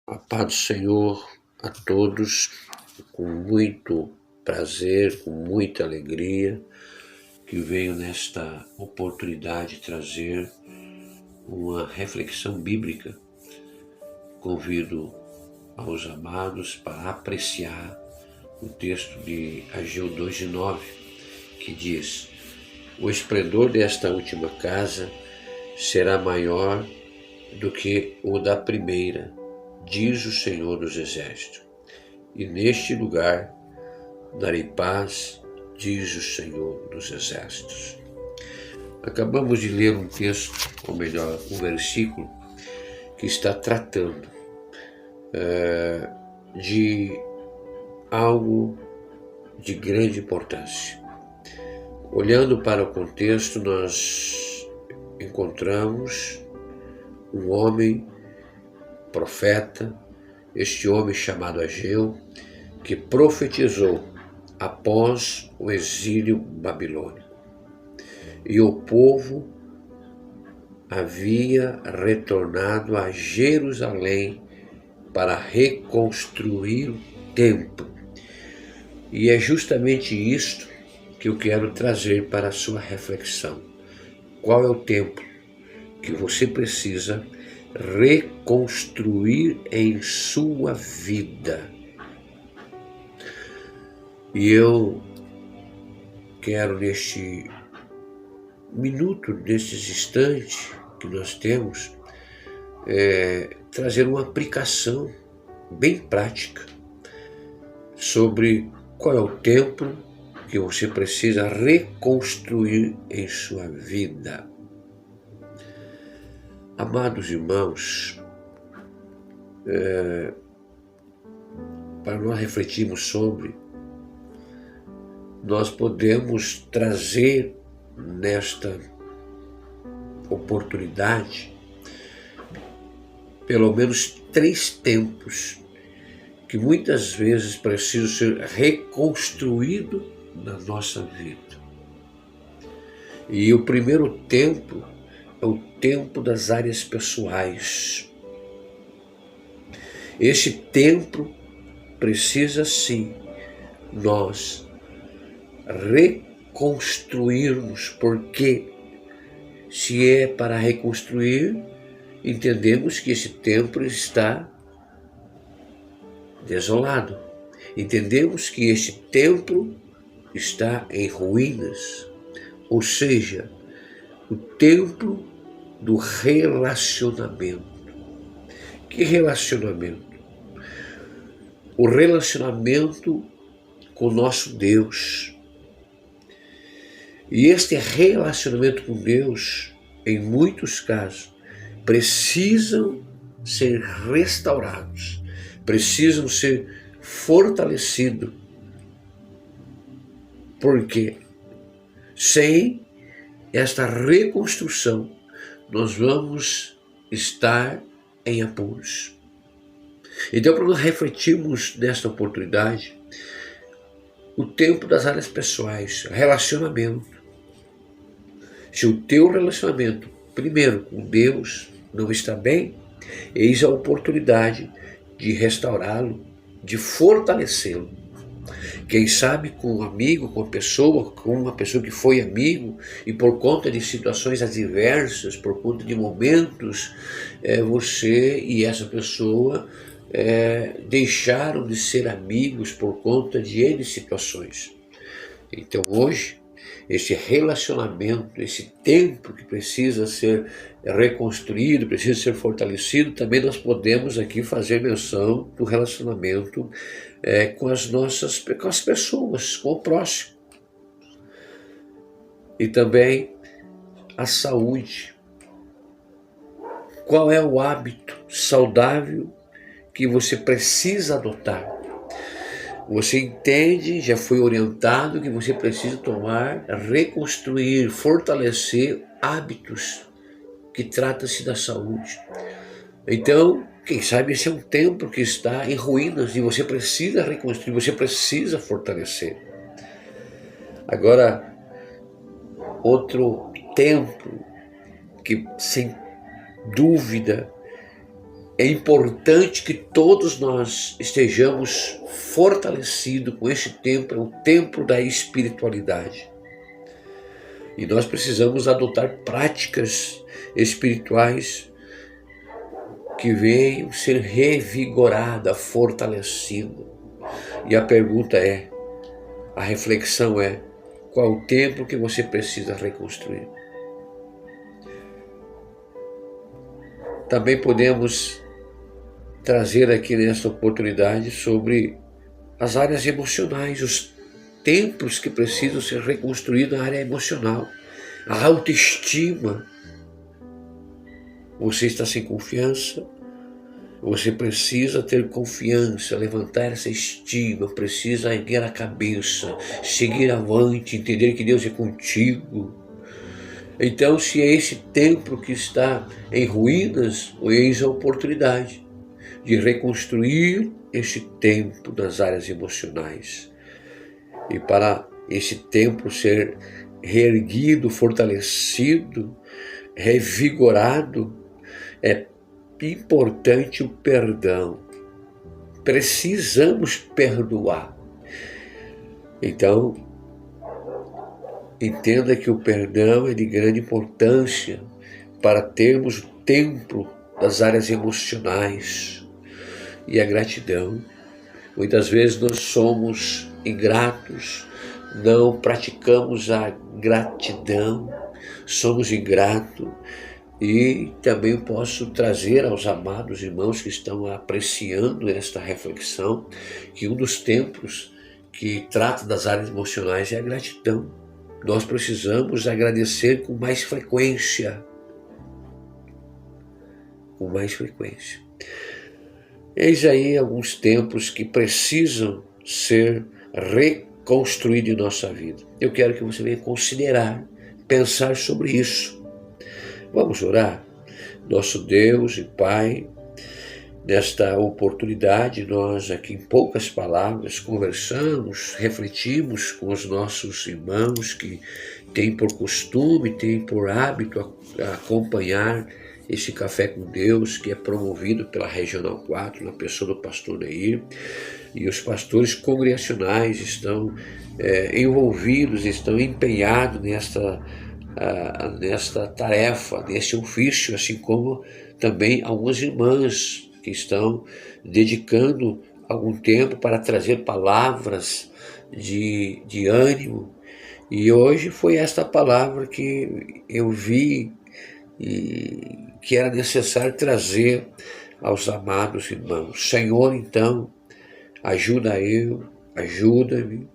A paz do Senhor a todos, com muito prazer, com muita alegria, que venho nesta oportunidade trazer uma reflexão bíblica. Convido aos amados para apreciar o texto de Ageu 2:9, que diz: o esplendor desta última casa será maior do que o da primeira, diz o Senhor dos Exércitos. E neste lugar darei paz, diz o Senhor dos Exércitos. Acabamos de ler um texto, ou melhor, um versículo, que está tratando de algo de grande importância. Olhando para o contexto, nós encontramos um homem profeta, este homem chamado Ageu, que profetizou após o exílio babilônico. E o povo havia retornado a Jerusalém para reconstruir o templo. E é justamente isto que eu quero trazer para a sua reflexão. Qual é o templo que você precisa reconstruir em sua vida? E eu quero neste minuto, nesses instantes que nós temos, trazer uma aplicação bem prática sobre qual é o templo que você precisa reconstruir em sua vida. Amados irmãos, para nós refletirmos sobre, nós podemos trazer nesta oportunidade pelo menos 3 templos que muitas vezes precisam ser reconstruídos na nossa vida. E o primeiro templo é o templo das áreas pessoais. Esse templo precisa sim nós reconstruirmos, porque se é para reconstruir, entendemos que esse templo está desolado. Entendemos que esse templo está em ruínas, ou seja, o templo do relacionamento. Que relacionamento? O relacionamento com o nosso Deus. E este relacionamento com Deus, em muitos casos, precisam ser restaurados, precisam ser fortalecidos. Porque sem esta reconstrução, nós vamos estar em apuros. Então, para nós refletirmos nesta oportunidade, o tempo das áreas pessoais, relacionamento. Se o teu relacionamento, primeiro com Deus, não está bem, eis a oportunidade de restaurá-lo, de fortalecê-lo. Quem sabe com um amigo, com uma pessoa que foi amigo, e por conta de situações adversas, por conta de momentos, você e essa pessoa deixaram de ser amigos por conta de N situações. Então hoje, esse relacionamento, esse templo que precisa ser reconstruído, precisa ser fortalecido, também nós podemos aqui fazer menção do relacionamento com as pessoas, com o próximo. E também a saúde. Qual é o hábito saudável que você precisa adotar? Você entende, já foi orientado que você precisa tomar, reconstruir, fortalecer hábitos que trata-se da saúde. Então, quem sabe esse é um templo que está em ruínas e você precisa reconstruir, você precisa fortalecer. Agora, outro templo que sem dúvida é importante que todos nós estejamos fortalecidos com este templo, é o templo da espiritualidade. E nós precisamos adotar práticas espirituais que venham ser revigoradas, fortalecidas. E a pergunta é, a reflexão é, qual o templo que você precisa reconstruir? Também podemos trazer aqui nesta oportunidade sobre as áreas emocionais, os templos que precisam ser reconstruídos na área emocional, a autoestima. Você está sem confiança? Você precisa ter confiança, levantar essa estima, precisa erguer a cabeça, seguir avante, entender que Deus é contigo. Então, se é esse templo que está em ruínas, eis a oportunidade de reconstruir este templo nas áreas emocionais. E para esse templo ser reerguido, fortalecido, revigorado, é importante o perdão. Precisamos perdoar. Então, entenda que o perdão é de grande importância para termos o templo das áreas emocionais. E a gratidão. Muitas vezes nós somos ingratos, não praticamos a gratidão, somos ingratos. E também posso trazer aos amados irmãos que estão apreciando esta reflexão que um dos templos que trata das áreas emocionais é a gratidão. Nós precisamos agradecer com mais frequência. Com mais frequência. Eis aí alguns templos que precisam ser reconstruídos em nossa vida. Eu quero que você venha considerar, pensar sobre isso. Vamos orar? Nosso Deus e Pai, nesta oportunidade nós aqui em poucas palavras conversamos, refletimos com os nossos irmãos que têm por costume, têm por hábito acompanhar esse Café com Deus que é promovido pela Regional 4, na pessoa do pastor Neir, e os pastores congregacionais estão envolvidos, estão empenhados nesta tarefa, nesse ofício, assim como também algumas irmãs que estão dedicando algum tempo para trazer palavras de ânimo. E hoje foi esta palavra que eu vi e que era necessário trazer aos amados irmãos. Senhor, então, ajuda-me,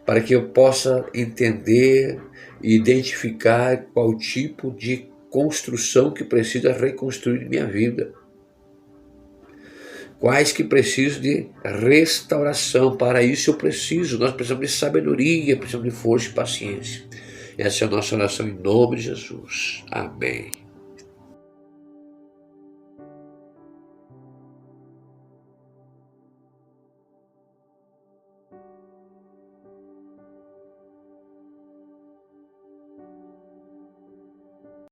para que eu possa entender e identificar qual tipo de construção que precisa reconstruir minha vida. Quais que preciso de restauração. Para isso nós precisamos de sabedoria, precisamos de força e paciência. Essa é a nossa oração em nome de Jesus. Amém.